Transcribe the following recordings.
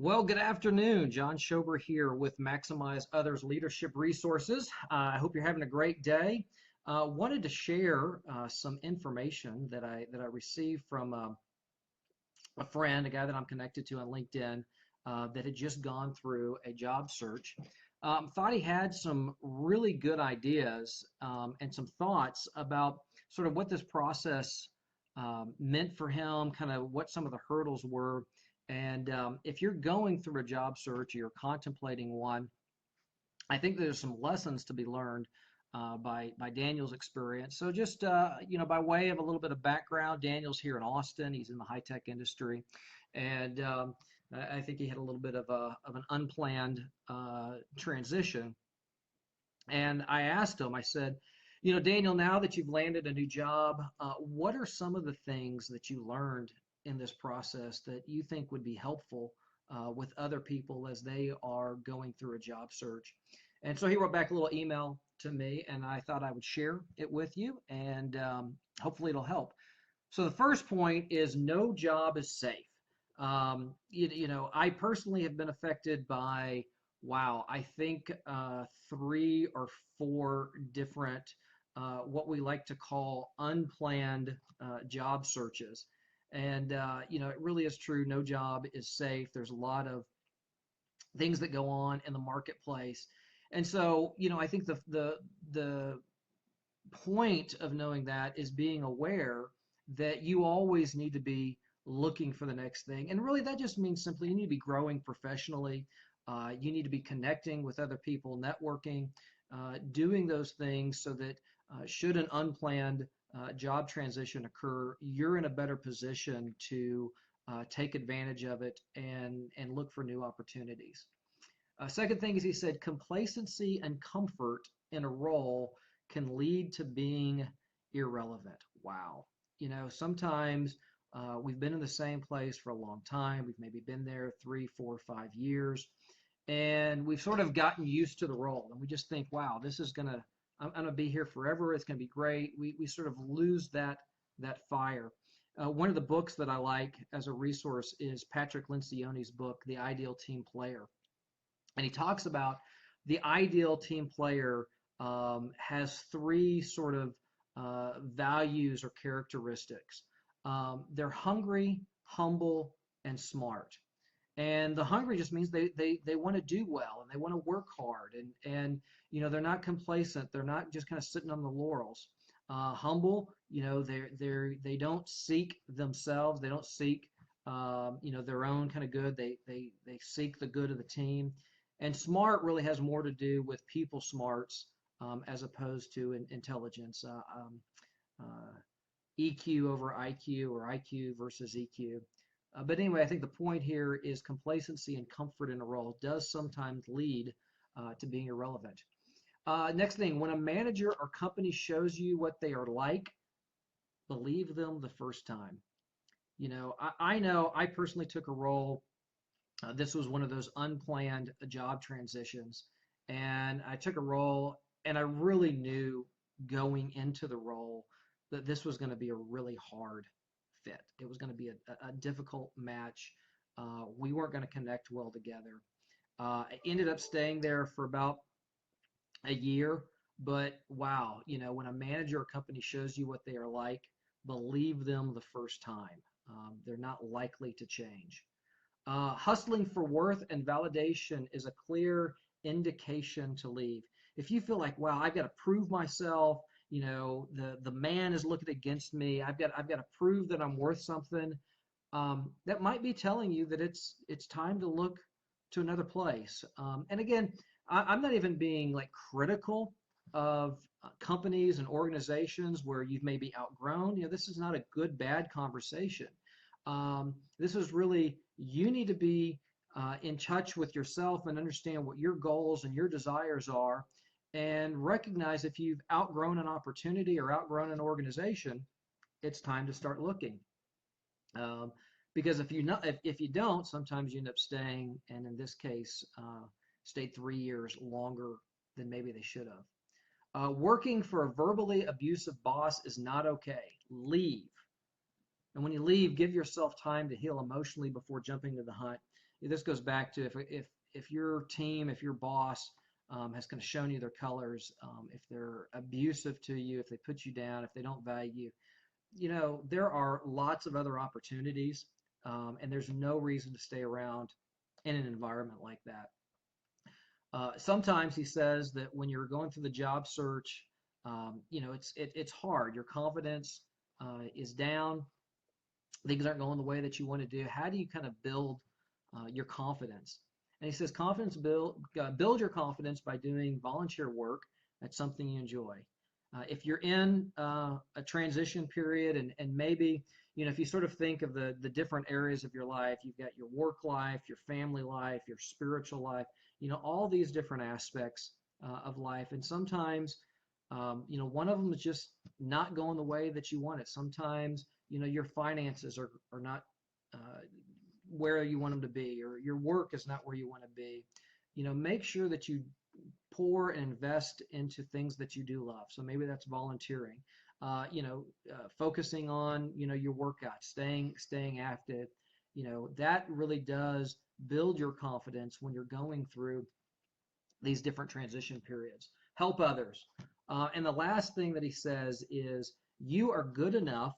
Well, good afternoon. John Schober here with Maximize Others Leadership Resources. I hope you're having a great day. Wanted to share some information that I received from a friend, a guy that I'm connected to on LinkedIn, that had just gone through a job search. Thought he had some really good ideas and some thoughts about sort of what this process meant for him, kind of what some of the hurdles were. And if you're going through a job search or you're contemplating one, I think there's some lessons to be learned by Daniel's experience. So just by way of a little bit of background, Daniel's here in Austin. He's in the high tech industry, and I think he had a little bit of an unplanned transition. And I asked him, I said, Daniel, now that you've landed a new job, what are some of the things that you learned in this process that you think would be helpful with other people as they are going through a job search? And so he wrote back a little email to me, and I thought I would share it with you, and hopefully it'll help. So the first point is no job is safe. I personally have been affected by, wow, I think three or four different, what we like to call unplanned job searches. And, it really is true. No job is safe. There's a lot of things that go on in the marketplace. And so, I think the point of knowing that is being aware that you always need to be looking for the next thing. And really, that just means simply you need to be growing professionally. You need to be connecting with other people, networking, doing those things so that should an unplanned job transition occur, you're in a better position to take advantage of it and look for new opportunities. Second thing is he said complacency and comfort in a role can lead to being irrelevant. Wow. Sometimes we've been in the same place for a long time. We've maybe been there 3, 4, 5 years, and we've sort of gotten used to the role. And we just think, wow, I'm gonna be here forever. It's gonna be great. We sort of lose that fire. One of the books that I like as a resource is Patrick Lencioni's book, The Ideal Team Player. And he talks about the ideal team player has three sort of values or characteristics. They're hungry, humble, and smart. And the hungry just means they want to do well and they want to work hard and they're not complacent. They're not just kind of sitting on the laurels. Humble, they don't seek themselves. They don't seek their own kind of good. They seek the good of the team. And smart really has more to do with people smarts as opposed to intelligence. EQ over IQ or IQ versus EQ. But anyway, I think the point here is complacency and comfort in a role does sometimes lead to being irrelevant. Next thing, when a manager or company shows you what they are like, believe them the first time. I know I personally took a role. This was one of those unplanned job transitions, and I took a role, and I really knew going into the role that this was going to be a really hard fit. It was going to be a difficult match. We weren't going to connect well together. I ended up staying there for about a year, but wow, when a manager or company shows you what they are like, believe them the first time. They're not likely to change. Hustling for worth and validation is a clear indication to leave. If you feel like, wow, I've got to prove myself, the man is looking against me. I've got to prove that I'm worth something. That might be telling you that it's time to look to another place. And again, I'm not even being like critical of companies and organizations where you've maybe outgrown. This is not a good bad conversation. This is really, you need to be in touch with yourself and understand what your goals and your desires are, and recognize if you've outgrown an opportunity or outgrown an organization, it's time to start looking. Because if you don't, sometimes you end up staying, and in this case, stayed 3 years longer than maybe they should have. Working for a verbally abusive boss is not okay. Leave. And when you leave, give yourself time to heal emotionally before jumping to the hunt. this goes back to if your team, if your boss has kind of shown you their colors, if they're abusive to you, if they put you down, if they don't value you, there are lots of other opportunities, and there's no reason to stay around in an environment like that. Sometimes he says that when you're going through the job search, it's hard. Your confidence is down. Things aren't going the way that you want to do. How do you kind of build your confidence? And he says, build your confidence by doing volunteer work. That's something you enjoy. If you're in a transition period, and maybe, if you sort of think of the different areas of your life, you've got your work life, your family life, your spiritual life, all these different aspects of life. And sometimes, one of them is just not going the way that you want it. Sometimes, your finances are not where you want them to be, or your work is not where you want to be. Make sure that you pour and invest into things that you do love. So maybe that's volunteering, focusing on, your workout, staying active. That really does build your confidence when you're going through these different transition periods. Help others. And the last thing that he says is, you are good enough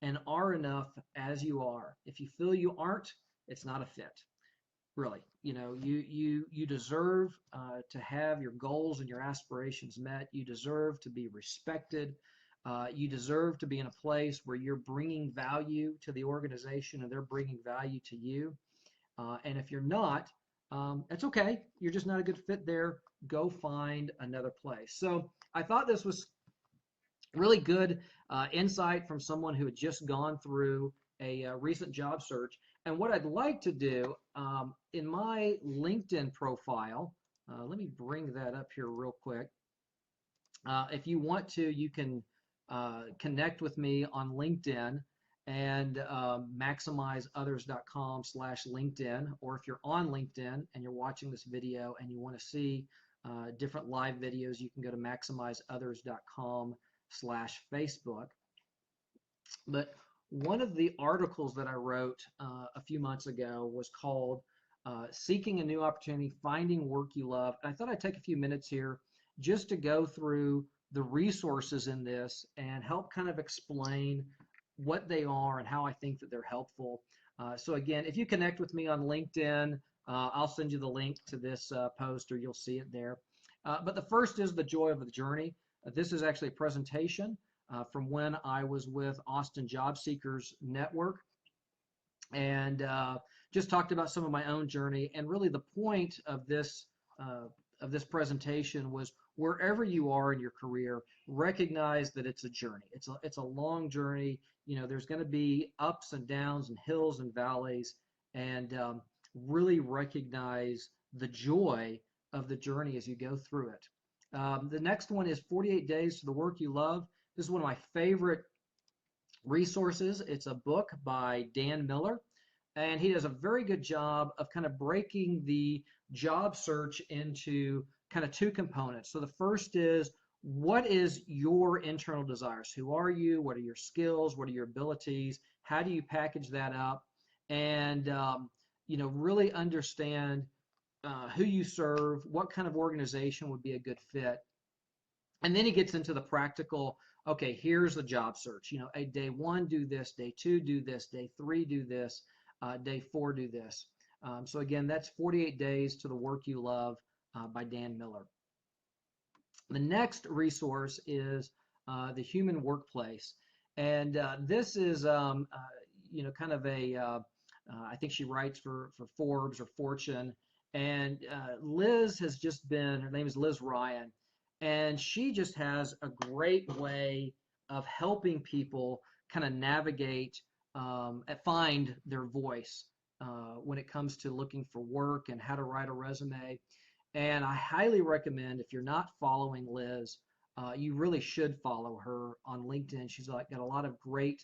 and are enough as you are. If you feel you aren't, it's not a fit. Really, you deserve to have your goals and your aspirations met. You deserve to be respected. You deserve to be in a place where you're bringing value to the organization and they're bringing value to you. And if you're not, that's okay. You're just not a good fit there. Go find another place. So I thought this was really good insight from someone who had just gone through a recent job search. And what I'd like to do in my LinkedIn profile, let me bring that up here real quick. If you want to, you can connect with me on LinkedIn and maximizeothers.com/LinkedIn. Or if you're on LinkedIn and you're watching this video and you want to see different live videos, you can go to maximizeothers.com/Facebook. But one of the articles that I wrote a few months ago was called Seeking a New Opportunity, Finding Work You Love. And I thought I'd take a few minutes here just to go through the resources in this and help kind of explain what they are and how I think that they're helpful. So again, if you connect with me on LinkedIn, I'll send you the link to this post, or you'll see it there. But the first is The Joy of the Journey. This is actually a presentation from when I was with Austin Job Seekers Network, and just talked about some of my own journey. And really the point of this presentation was, wherever you are in your career, recognize that it's a journey. It's a long journey. There's going to be ups and downs and hills and valleys, and really recognize the joy of the journey as you go through it. The next one is 48 Days to the Work You Love. This is one of my favorite resources. It's a book by Dan Miller, and he does a very good job of kind of breaking the job search into kind of two components. So the first is, what is your internal desires? Who are you? What are your skills? What are your abilities? How do you package that up? And really understand who you serve, what kind of organization would be a good fit. And then he gets into the practical, okay, here's the job search. Day 1, do this. Day 2, do this. Day 3, do this. Day 4, do this. So again, that's 48 Days to the Work You Love by Dan Miller. The next resource is The Human Workplace. And this is, kind of a, I think she writes for Forbes or Fortune. And Liz has just been, her name is Liz Ryan, and she just has a great way of helping people kind of navigate and find their voice when it comes to looking for work and how to write a resume. And I highly recommend, if you're not following Liz, you really should follow her on LinkedIn. She's got a lot of great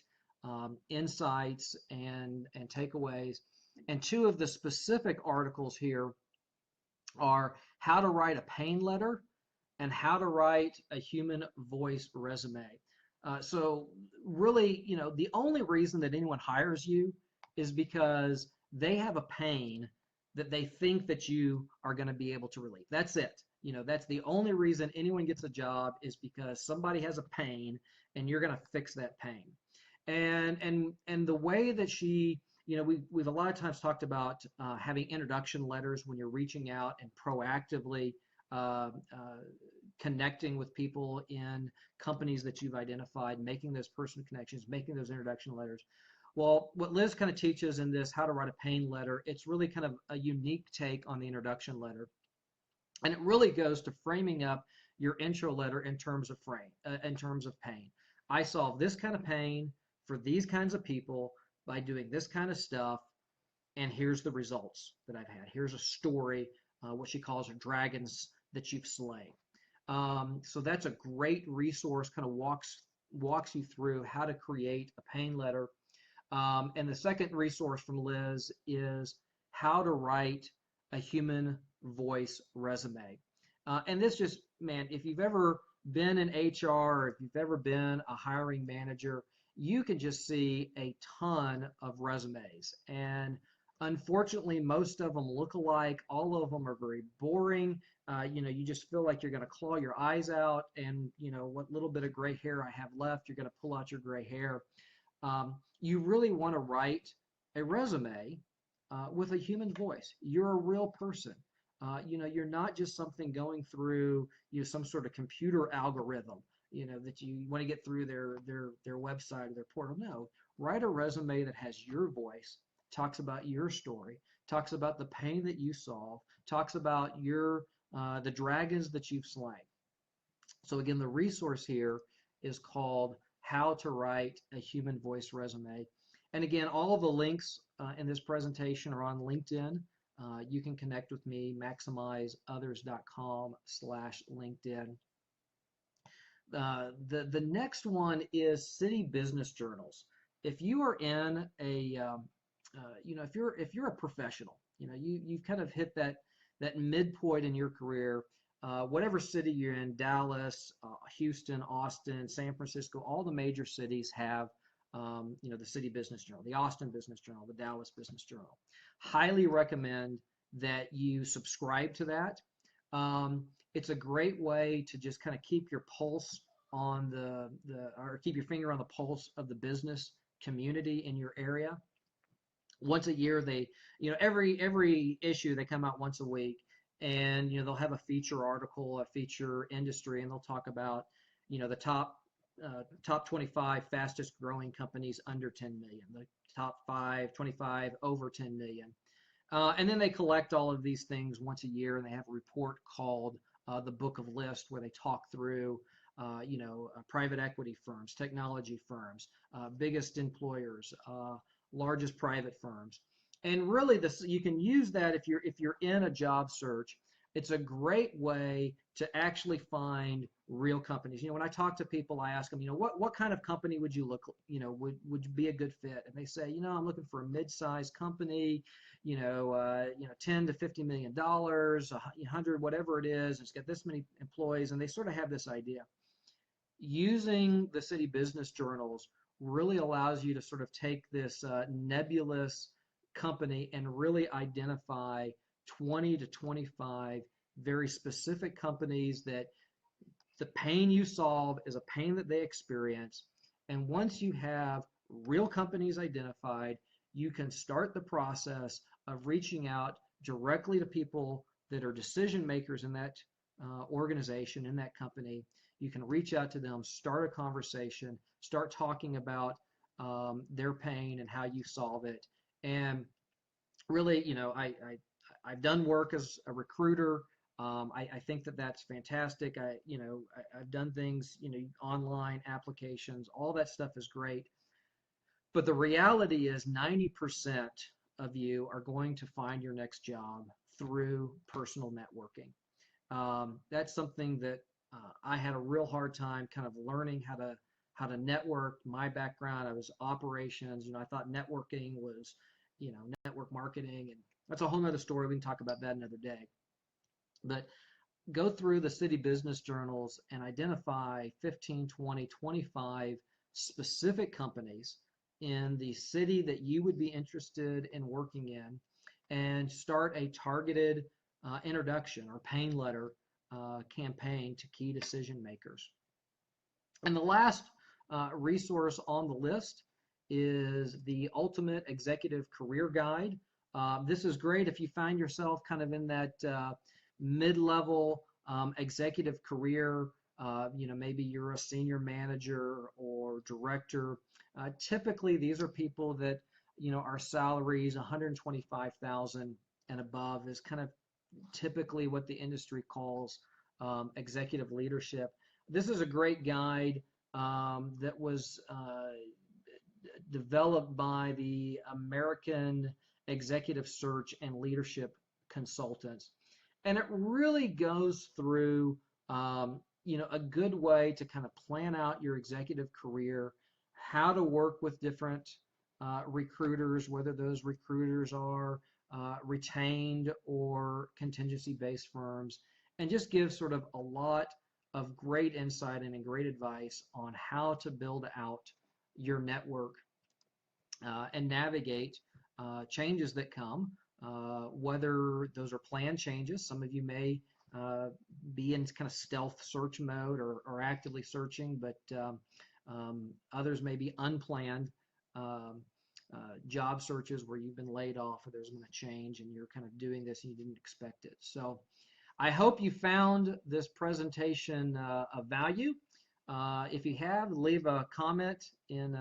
insights and takeaways. And two of the specific articles here are how to write a pain letter and how to write a human voice resume. So really, the only reason that anyone hires you is because they have a pain that they think that you are going to be able to relieve. That's it. You know, that's the only reason anyone gets a job is because somebody has a pain and you're going to fix that pain. And the way that she, you know, we've a lot of times talked about having introduction letters when you're reaching out and proactively uh, uh, connecting with people in companies that you've identified, making those personal connections, making those introduction letters. Well, what Liz kind of teaches in this How to Write a Pain Letter, it's really kind of a unique take on the introduction letter. And it really goes to framing up your intro letter in terms of in terms of pain. I solve this kind of pain for these kinds of people by doing this kind of stuff, and here's the results that I've had. Here's a story, what she calls her dragons that you've slain. So that's a great resource, kind of walks you through how to create a pain letter. And the second resource from Liz is how to write a human voice resume. And this just, man, if you've ever been in HR or if you've ever been a hiring manager, you can just see a ton of resumes. And unfortunately, most of them look alike. All of them are very boring. You know, you just feel like you're going to claw your eyes out. And, you know, what little bit of gray hair I have left, you're going to pull out your gray hair. You really want to write a resume with a human voice. You're a real person. You know, you're not just something going through, you know, some sort of computer algorithm, you know, that you want to get through their website or their portal. No, write a resume that has your voice, talks about your story, talks about the pain that you solve, talks about your the dragons that you've slain. So again, the resource here is called How to Write a Human Voice Resume. And again, all of the links in this presentation are on LinkedIn. You can connect with me, maximizeothers.com/LinkedIn. The next one is city business journals. If you are in a, you know, if you're a professional, you know, you've kind of hit that midpoint in your career, whatever city you're in, Dallas, Houston, Austin, San Francisco, all the major cities have, you know, the City Business Journal, the Austin Business Journal, the Dallas Business Journal. Highly recommend that you subscribe to that. It's a great way to just kind of keep your pulse on or keep your finger on the pulse of the business community in your area. Once a year, you know, every issue they come out once a week, and you know they'll have a feature article, a feature industry, and they'll talk about, you know, the top 25 fastest growing companies under 10 million, the top 25 over 10 million. And then they collect all of these things once a year, and they have a report called the Book of List, where they talk through, you know, private equity firms, technology firms, biggest employers, largest private firms. And really, you can use that if you're in a job search. It's a great way to actually find real companies. You know, when I talk to people, I ask them, you know, what kind of company would you look, you know, would be a good fit? And they say, you know, I'm looking for a mid-sized company, you know, 10 to 50 million dollars, 100, whatever it is. It's got this many employees, and they sort of have this idea. Using the city business journals really allows you to sort of take this nebulous company and really identify 20 to 25 very specific companies that the pain you solve is a pain that they experience. And once you have real companies identified, you can start the process of reaching out directly to people that are decision makers in that organization, in that company. You can reach out to them, start a conversation, start talking about their pain and how you solve it. And really, you know, I've done work as a recruiter. I think that that's fantastic. I've done things, you know, online applications, all that stuff is great. But the reality is 90% of you are going to find your next job through personal networking. That's something that I had a real hard time kind of learning how to network. My background, I was operations. You know, I thought networking was, you know, network marketing, and that's a whole nother story. We can talk about that another day. But go through the city business journals and identify 15, 20, 25 specific companies in the city that you would be interested in working in, and start a targeted introduction or pain letter campaign to key decision makers. And the last resource on the list is the Ultimate Executive Career Guide. This is great if you find yourself kind of in that mid-level executive career. Maybe you're a senior manager or director. Typically, these are people that, our salaries 125,000 and above is kind of typically what the industry calls executive leadership. This is a great guide that was developed by the American Executive Search and Leadership Consultants. And it really goes through, a good way to kind of plan out your executive career, how to work with different recruiters, whether those recruiters are retained or contingency-based firms, and just give sort of a lot of great insight and great advice on how to build out your network and navigate changes that come, whether those are planned changes. Some of you may be in kind of stealth search mode or actively searching, but others may be unplanned job searches where you've been laid off or there's been a change and you're kind of doing this and you didn't expect it. So I hope you found this presentation of value. If you have, leave a comment in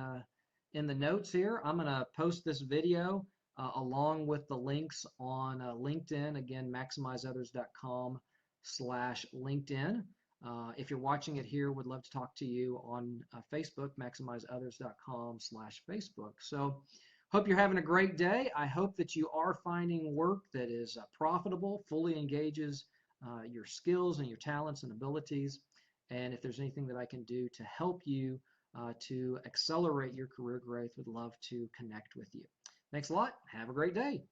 the notes here. I'm going to post this video along with the links on LinkedIn. Again, maximizeothers.com/LinkedIn. If you're watching it here, would love to talk to you on Facebook, maximizeothers.com/Facebook. So hope you're having a great day. I hope that you are finding work that is profitable, fully engages your skills and your talents and abilities. And if there's anything that I can do to help you to accelerate your career growth, would love to connect with you. Thanks a lot. Have a great day.